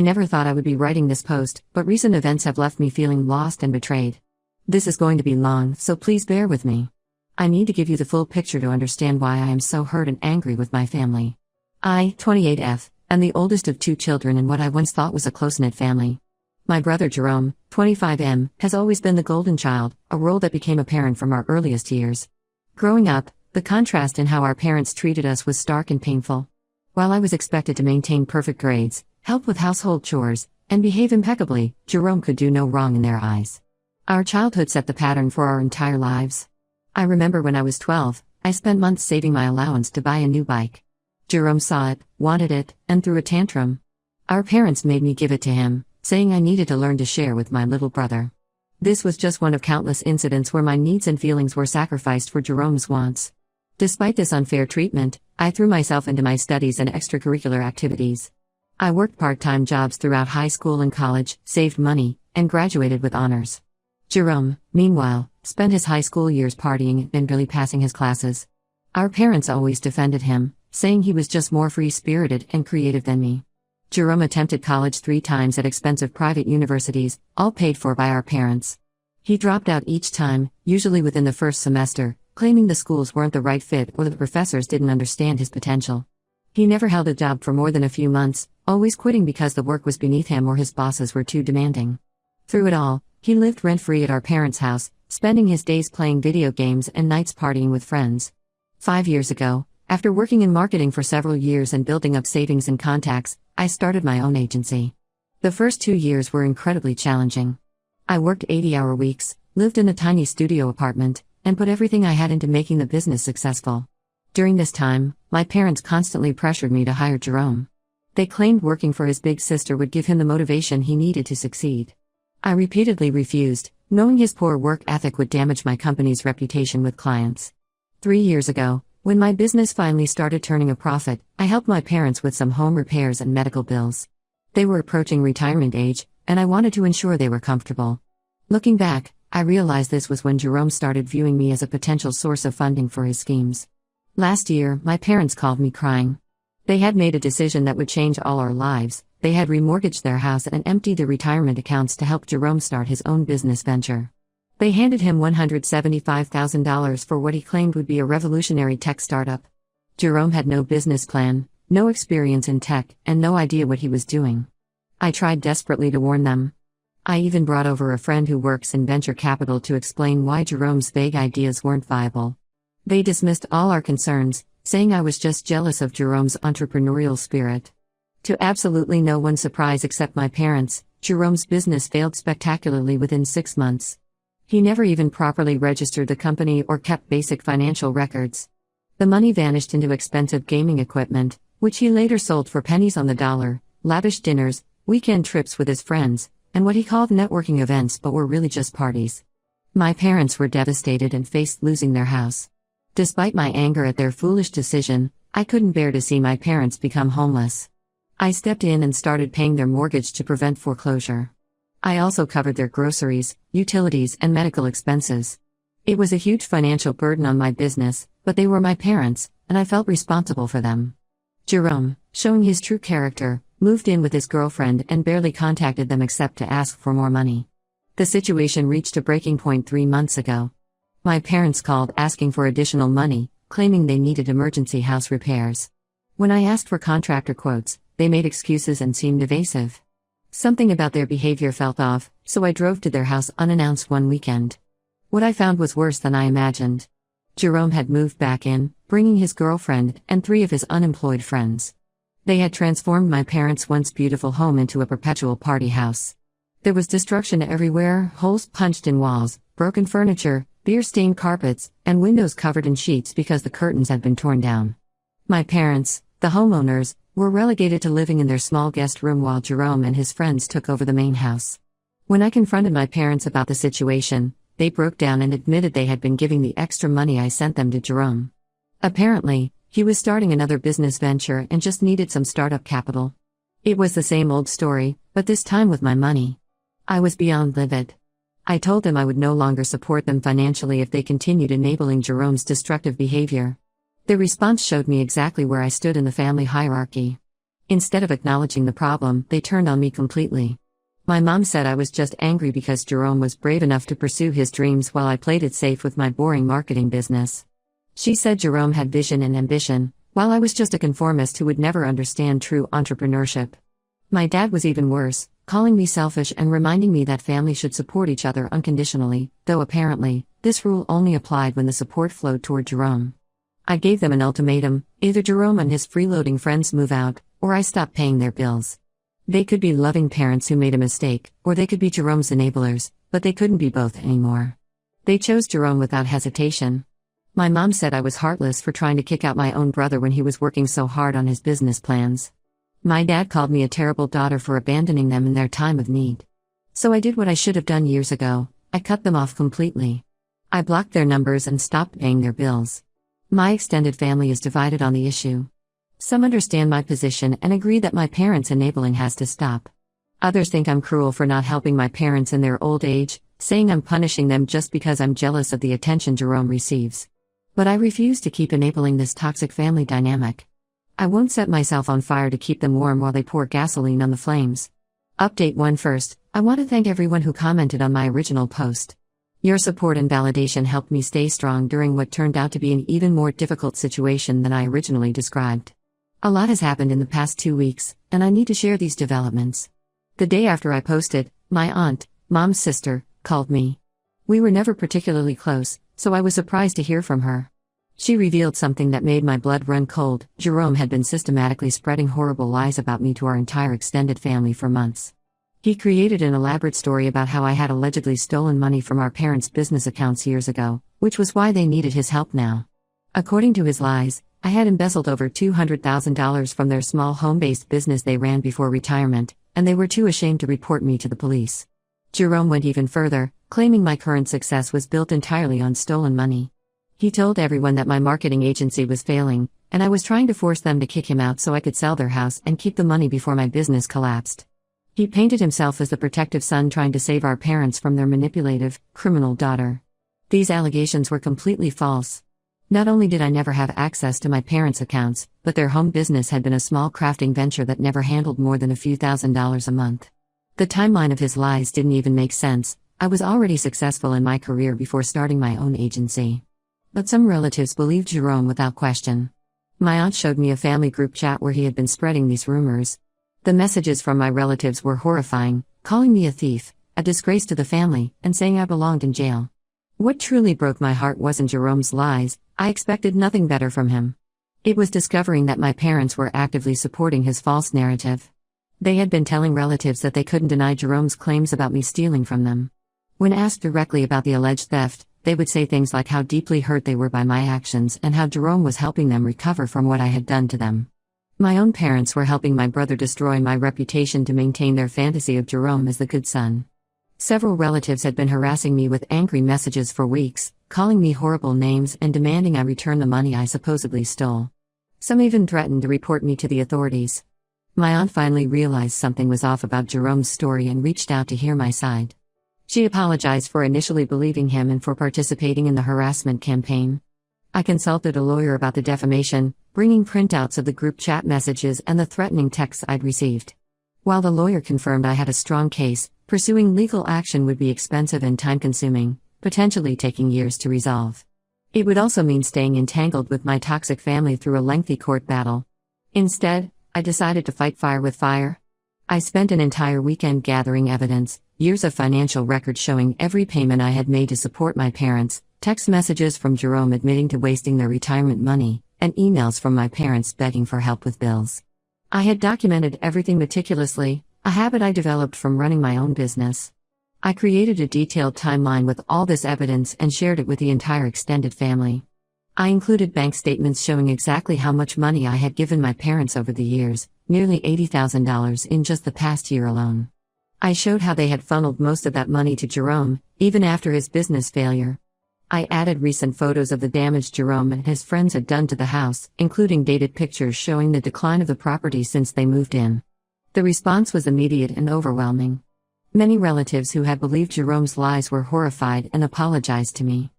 I never thought I would be writing this post, but recent events have left me feeling lost and betrayed. This is going to be long, so please bear with me. I need to give you the full picture to understand why I am so hurt and angry with my family. I, 28F, am the oldest of 2 children in what I once thought was a close-knit family. My brother Jerome, 25M, has always been the golden child, a role that became apparent from our earliest years. Growing up, the contrast in how our parents treated us was stark and painful. While I was expected to maintain perfect grades, help with household chores, and behave impeccably, Jerome could do no wrong in their eyes. Our childhood set the pattern for our entire lives. I remember when I was 12, I spent months saving my allowance to buy a new bike. Jerome saw it, wanted it, and threw a tantrum. Our parents made me give it to him, saying I needed to learn to share with my little brother. This was just one of countless incidents where my needs and feelings were sacrificed for Jerome's wants. Despite this unfair treatment, I threw myself into my studies and extracurricular activities. I worked part-time jobs throughout high school and college, saved money, and graduated with honors. Jerome, meanwhile, spent his high school years partying and barely passing his classes. Our parents always defended him, saying he was just more free-spirited and creative than me. Jerome attempted college 3 times at expensive private universities, all paid for by our parents. He dropped out each time, usually within the first semester, claiming the schools weren't the right fit or the professors didn't understand his potential. He never held a job for more than a few months, always quitting because the work was beneath him or his bosses were too demanding. Through it all, he lived rent-free at our parents' house, spending his days playing video games and nights partying with friends. 5 years ago, after working in marketing for several years and building up savings and contacts, I started my own agency. The first 2 years were incredibly challenging. I worked 80-hour weeks, lived in a tiny studio apartment, and put everything I had into making the business successful. During this time, my parents constantly pressured me to hire Jerome. They claimed working for his big sister would give him the motivation he needed to succeed. I repeatedly refused, knowing his poor work ethic would damage my company's reputation with clients. 3 years ago, when my business finally started turning a profit, I helped my parents with some home repairs and medical bills. They were approaching retirement age, and I wanted to ensure they were comfortable. Looking back, I realized this was when Jerome started viewing me as a potential source of funding for his schemes. Last year, my parents called me crying. They had made a decision that would change all our lives. They had remortgaged their house and emptied the retirement accounts to help Jerome start his own business venture. They handed him $175,000 for what he claimed would be a revolutionary tech startup. Jerome had no business plan, no experience in tech, and no idea what he was doing. I tried desperately to warn them. I even brought over a friend who works in venture capital to explain why Jerome's vague ideas weren't viable. They dismissed all our concerns, saying I was just jealous of Jerome's entrepreneurial spirit. To absolutely no one's surprise except my parents, Jerome's business failed spectacularly within 6 months. He never even properly registered the company or kept basic financial records. The money vanished into expensive gaming equipment, which he later sold for pennies on the dollar, lavish dinners, weekend trips with his friends, and what he called networking events but were really just parties. My parents were devastated and faced losing their house. Despite my anger at their foolish decision, I couldn't bear to see my parents become homeless. I stepped in and started paying their mortgage to prevent foreclosure. I also covered their groceries, utilities, and medical expenses. It was a huge financial burden on my business, but they were my parents, and I felt responsible for them. Jerome, showing his true character, moved in with his girlfriend and barely contacted them except to ask for more money. The situation reached a breaking point 3 months ago. My parents called asking for additional money, claiming they needed emergency house repairs. When I asked for contractor quotes, they made excuses and seemed evasive. Something about their behavior felt off, so I drove to their house unannounced one weekend. What I found was worse than I imagined. Jerome had moved back in, bringing his girlfriend and 3 of his unemployed friends. They had transformed my parents' once beautiful home into a perpetual party house. There was destruction everywhere, holes punched in walls, broken furniture, beer-stained carpets, and windows covered in sheets because the curtains had been torn down. My parents, the homeowners, were relegated to living in their small guest room while Jerome and his friends took over the main house. When I confronted my parents about the situation, they broke down and admitted they had been giving the extra money I sent them to Jerome. Apparently, he was starting another business venture and just needed some startup capital. It was the same old story, but this time with my money. I was beyond livid. I told them I would no longer support them financially if they continued enabling Jerome's destructive behavior. Their response showed me exactly where I stood in the family hierarchy. Instead of acknowledging the problem, they turned on me completely. My mom said I was just angry because Jerome was brave enough to pursue his dreams while I played it safe with my boring marketing business. She said Jerome had vision and ambition, while I was just a conformist who would never understand true entrepreneurship. My dad was even worse, calling me selfish and reminding me that family should support each other unconditionally, though apparently, this rule only applied when the support flowed toward Jerome. I gave them an ultimatum: either Jerome and his freeloading friends move out, or I stop paying their bills. They could be loving parents who made a mistake, or they could be Jerome's enablers, but they couldn't be both anymore. They chose Jerome without hesitation. My mom said I was heartless for trying to kick out my own brother when he was working so hard on his business plans. My dad called me a terrible daughter for abandoning them in their time of need. So I did what I should have done years ago: I cut them off completely. I blocked their numbers and stopped paying their bills. My extended family is divided on the issue. Some understand my position and agree that my parents' enabling has to stop. Others think I'm cruel for not helping my parents in their old age, saying I'm punishing them just because I'm jealous of the attention Jerome receives. But I refuse to keep enabling this toxic family dynamic. I won't set myself on fire to keep them warm while they pour gasoline on the flames. Update 1 First, I want to thank everyone who commented on my original post. Your support and validation helped me stay strong during what turned out to be an even more difficult situation than I originally described. A lot has happened in the past 2 weeks, and I need to share these developments. The day after I posted, my aunt, Mom's sister, called me. We were never particularly close, so I was surprised to hear from her. She revealed something that made my blood run cold: Jerome had been systematically spreading horrible lies about me to our entire extended family for months. He created an elaborate story about how I had allegedly stolen money from our parents' business accounts years ago, which was why they needed his help now. According to his lies, I had embezzled over $200,000 from their small home-based business they ran before retirement, and they were too ashamed to report me to the police. Jerome went even further, claiming my current success was built entirely on stolen money. He told everyone that my marketing agency was failing, and I was trying to force them to kick him out so I could sell their house and keep the money before my business collapsed. He painted himself as the protective son trying to save our parents from their manipulative, criminal daughter. These allegations were completely false. Not only did I never have access to my parents' accounts, but their home business had been a small crafting venture that never handled more than a few $1,000s a month. The timeline of his lies didn't even make sense. I was already successful in my career before starting my own agency. But some relatives believed Jerome without question. My aunt showed me a family group chat where he had been spreading these rumors. The messages from my relatives were horrifying, calling me a thief, a disgrace to the family, and saying I belonged in jail. What truly broke my heart wasn't Jerome's lies. I expected nothing better from him. It was discovering that my parents were actively supporting his false narrative. They had been telling relatives that they couldn't deny Jerome's claims about me stealing from them. When asked directly about the alleged theft, they would say things like how deeply hurt they were by my actions and how Jerome was helping them recover from what I had done to them. My own parents were helping my brother destroy my reputation to maintain their fantasy of Jerome as the good son. Several relatives had been harassing me with angry messages for weeks, calling me horrible names and demanding I return the money I supposedly stole. Some even threatened to report me to the authorities. My aunt finally realized something was off about Jerome's story and reached out to hear my side. She apologized for initially believing him and for participating in the harassment campaign. I consulted a lawyer about the defamation, bringing printouts of the group chat messages and the threatening texts I'd received. While the lawyer confirmed I had a strong case, pursuing legal action would be expensive and time-consuming, potentially taking years to resolve. It would also mean staying entangled with my toxic family through a lengthy court battle. Instead, I decided to fight fire with fire. I spent an entire weekend gathering evidence, years of financial records showing every payment I had made to support my parents, text messages from Jerome admitting to wasting their retirement money, and emails from my parents begging for help with bills. I had documented everything meticulously, a habit I developed from running my own business. I created a detailed timeline with all this evidence and shared it with the entire extended family. I included bank statements showing exactly how much money I had given my parents over the years, nearly $80,000 in just the past year alone. I showed how they had funneled most of that money to Jerome, even after his business failure. I added recent photos of the damage Jerome and his friends had done to the house, including dated pictures showing the decline of the property since they moved in. The response was immediate and overwhelming. Many relatives who had believed Jerome's lies were horrified and apologized to me.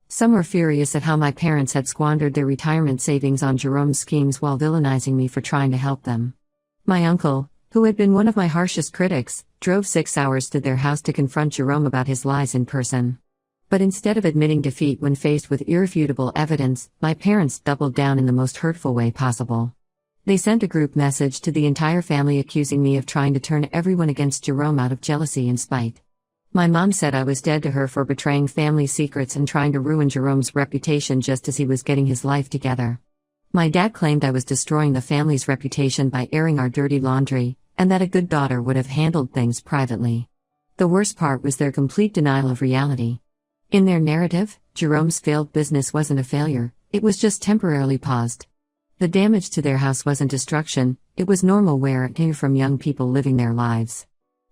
Some were furious at how my parents had squandered their retirement savings on Jerome's schemes while villainizing me for trying to help them. My uncle, who had been one of my harshest critics, drove 6 hours to their house to confront Jerome about his lies in person. But instead of admitting defeat when faced with irrefutable evidence, my parents doubled down in the most hurtful way possible. They sent a group message to the entire family accusing me of trying to turn everyone against Jerome out of jealousy and spite. My mom said I was dead to her for betraying family secrets and trying to ruin Jerome's reputation just as he was getting his life together. My dad claimed I was destroying the family's reputation by airing our dirty laundry, and that a good daughter would have handled things privately. The worst part was their complete denial of reality. In their narrative, Jerome's failed business wasn't a failure, it was just temporarily paused. The damage to their house wasn't destruction, it was normal wear and tear from young people living their lives.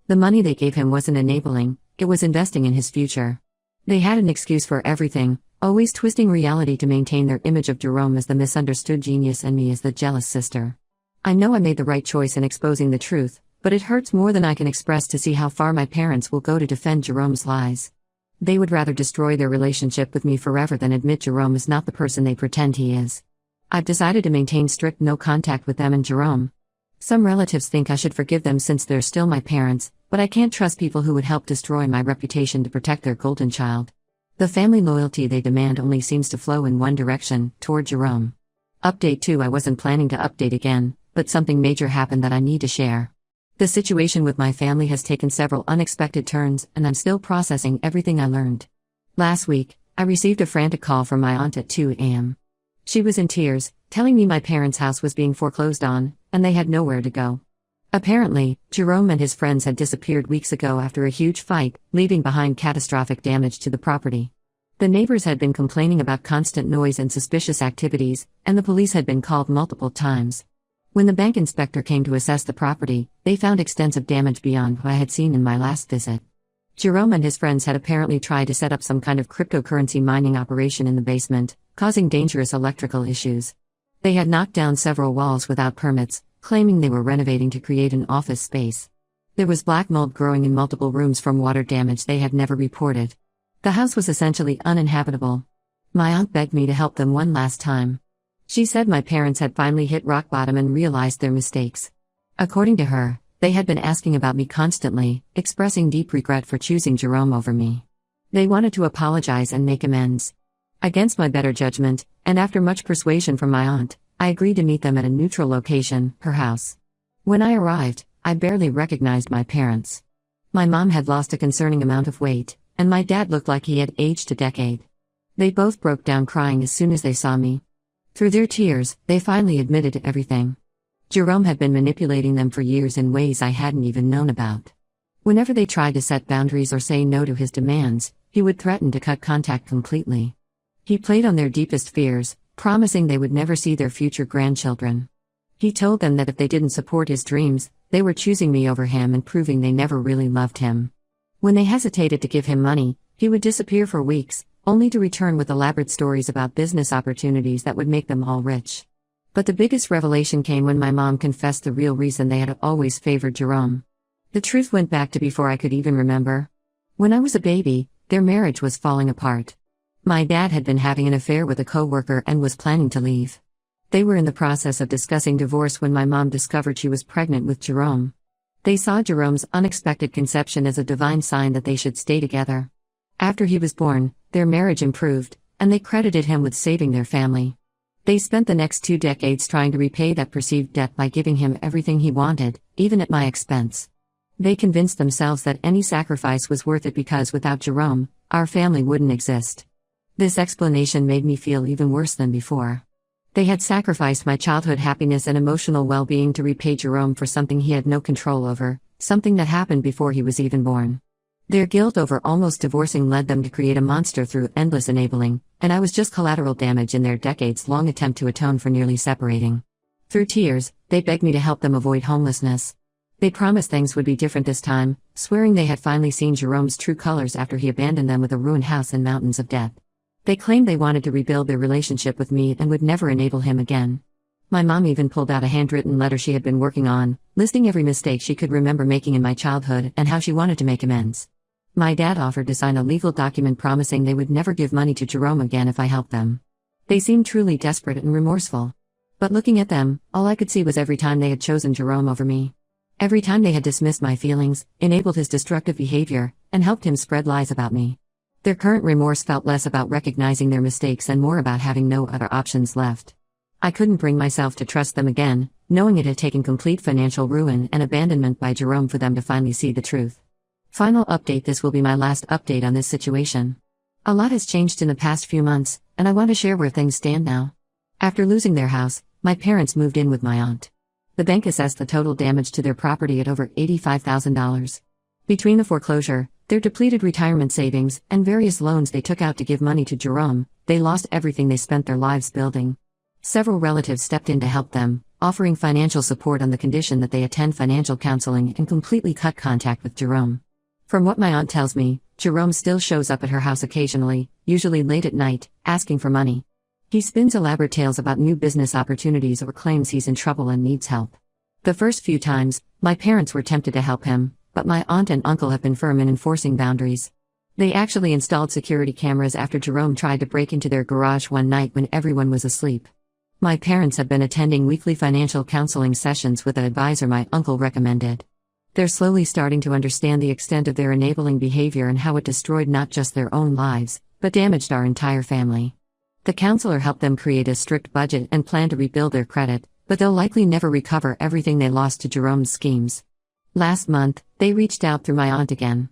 The money they gave him wasn't enabling, it was investing in his future. They had an excuse for everything, always twisting reality to maintain their image of Jerome as the misunderstood genius and me as the jealous sister. I know I made the right choice in exposing the truth, but it hurts more than I can express to see how far my parents will go to defend Jerome's lies. They would rather destroy their relationship with me forever than admit Jerome is not the person they pretend he is. I've decided to maintain strict no contact with them and Jerome. Some relatives think I should forgive them since they're still my parents, but I can't trust people who would help destroy my reputation to protect their golden child. The family loyalty they demand only seems to flow in one direction, toward Jerome. Update 2. I wasn't planning to update again, but something major happened that I need to share. The situation with my family has taken several unexpected turns, and I'm still processing everything I learned. Last week, I received a frantic call from my aunt at 2 a.m. She was in tears, telling me my parents' house was being foreclosed on, and they had nowhere to go. Apparently, Jerome and his friends had disappeared weeks ago after a huge fight, leaving behind catastrophic damage to the property. The neighbors had been complaining about constant noise and suspicious activities, and the police had been called multiple times. When the bank inspector came to assess the property, they found extensive damage beyond what I had seen in my last visit. Jerome and his friends had apparently tried to set up some kind of cryptocurrency mining operation in the basement, causing dangerous electrical issues. They had knocked down several walls without permits, claiming they were renovating to create an office space. There was black mold growing in multiple rooms from water damage they had never reported. The house was essentially uninhabitable. My aunt begged me to help them one last time. She said my parents had finally hit rock bottom and realized their mistakes. According to her, they had been asking about me constantly, expressing deep regret for choosing Jerome over me. They wanted to apologize and make amends. Against my better judgment, and after much persuasion from my aunt, I agreed to meet them at a neutral location, her house. When I arrived, I barely recognized my parents. My mom had lost a concerning amount of weight, and my dad looked like he had aged a decade. They both broke down crying as soon as they saw me. Through their tears, they finally admitted to everything. Jerome had been manipulating them for years in ways I hadn't even known about. Whenever they tried to set boundaries or say no to his demands, he would threaten to cut contact completely. He played on their deepest fears, promising they would never see their future grandchildren. He told them that if they didn't support his dreams, they were choosing me over him and proving they never really loved him. When they hesitated to give him money, he would disappear for weeks, only to return with elaborate stories about business opportunities that would make them all rich. But the biggest revelation came when my mom confessed the real reason they had always favored Jerome. The truth went back to before I could even remember. When I was a baby, their marriage was falling apart. My dad had been having an affair with a coworker and was planning to leave. They were in the process of discussing divorce when my mom discovered she was pregnant with Jerome. They saw Jerome's unexpected conception as a divine sign that they should stay together. After he was born, their marriage improved, and they credited him with saving their family. They spent the next 2 decades trying to repay that perceived debt by giving him everything he wanted, even at my expense. They convinced themselves that any sacrifice was worth it because without Jerome, our family wouldn't exist. This explanation made me feel even worse than before. They had sacrificed my childhood happiness and emotional well-being to repay Jerome for something he had no control over, something that happened before he was even born. Their guilt over almost divorcing led them to create a monster through endless enabling, and I was just collateral damage in their decades-long attempt to atone for nearly separating. Through tears, they begged me to help them avoid homelessness. They promised things would be different this time, swearing they had finally seen Jerome's true colors after he abandoned them with a ruined house and mountains of debt. They claimed they wanted to rebuild their relationship with me and would never enable him again. My mom even pulled out a handwritten letter she had been working on, listing every mistake she could remember making in my childhood and how she wanted to make amends. My dad offered to sign a legal document promising they would never give money to Jerome again if I helped them. They seemed truly desperate and remorseful. But looking at them, all I could see was every time they had chosen Jerome over me. Every time they had dismissed my feelings, enabled his destructive behavior, and helped him spread lies about me. Their current remorse felt less about recognizing their mistakes and more about having no other options left. I couldn't bring myself to trust them again, knowing it had taken complete financial ruin and abandonment by Jerome for them to finally see the truth. Final update: this will be my last update on this situation. A lot has changed in the past few months, and I want to share where things stand now. After losing their house, my parents moved in with my aunt. The bank assessed the total damage to their property at over $85,000. Between the foreclosure, their depleted retirement savings, and various loans they took out to give money to Jerome, they lost everything they spent their lives building. Several relatives stepped in to help them, offering financial support on the condition that they attend financial counseling and completely cut contact with Jerome. From what my aunt tells me, Jerome still shows up at her house occasionally, usually late at night, asking for money. He spins elaborate tales about new business opportunities or claims he's in trouble and needs help. The first few times, my parents were tempted to help him, but my aunt and uncle have been firm in enforcing boundaries. They actually installed security cameras after Jerome tried to break into their garage one night when everyone was asleep. My parents have been attending weekly financial counseling sessions with an advisor my uncle recommended. They're slowly starting to understand the extent of their enabling behavior and how it destroyed not just their own lives, but damaged our entire family. The counselor helped them create a strict budget and plan to rebuild their credit, but they'll likely never recover everything they lost to Jerome's schemes. Last month, they reached out through my aunt again.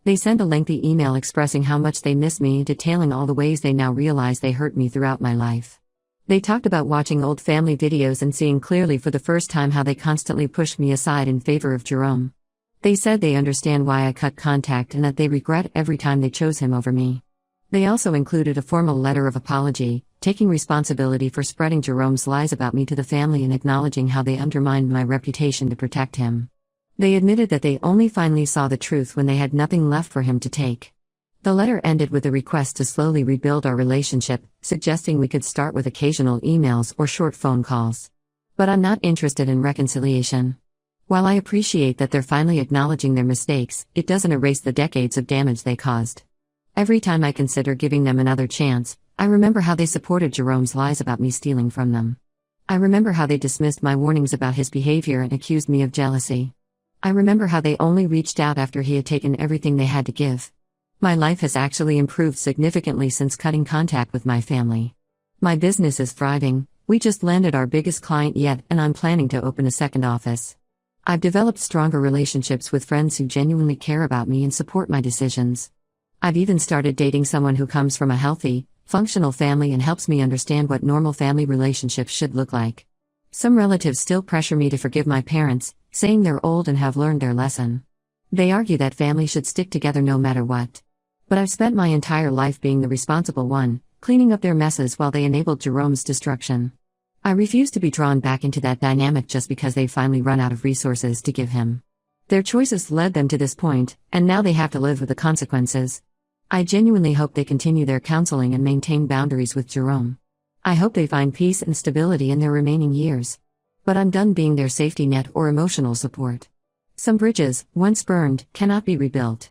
They sent a lengthy email expressing how much they miss me and detailing all the ways they now realize they hurt me throughout my life. They talked about watching old family videos and seeing clearly for the first time how they constantly pushed me aside in favor of Jerome. They said they understand why I cut contact and that they regret every time they chose him over me. They also included a formal letter of apology, taking responsibility for spreading Jerome's lies about me to the family and acknowledging how they undermined my reputation to protect him. They admitted that they only finally saw the truth when they had nothing left for him to take. The letter ended with a request to slowly rebuild our relationship, suggesting we could start with occasional emails or short phone calls. But I'm not interested in reconciliation. While I appreciate that they're finally acknowledging their mistakes, it doesn't erase the decades of damage they caused. Every time I consider giving them another chance, I remember how they supported Jerome's lies about me stealing from them. I remember how they dismissed my warnings about his behavior and accused me of jealousy. I remember how they only reached out after he had taken everything they had to give. My life has actually improved significantly since cutting contact with my family. My business is thriving, we just landed our biggest client yet, and I'm planning to open a second office. I've developed stronger relationships with friends who genuinely care about me and support my decisions. I've even started dating someone who comes from a healthy, functional family and helps me understand what normal family relationships should look like. Some relatives still pressure me to forgive my parents, saying they're old and have learned their lesson. They argue that family should stick together no matter what. But I've spent my entire life being the responsible one, cleaning up their messes while they enabled Jerome's destruction. I refuse to be drawn back into that dynamic just because they've finally run out of resources to give him. Their choices led them to this point, and now they have to live with the consequences. I genuinely hope they continue their counseling and maintain boundaries with Jerome. I hope they find peace and stability in their remaining years. But I'm done being their safety net or emotional support. Some bridges, once burned, cannot be rebuilt.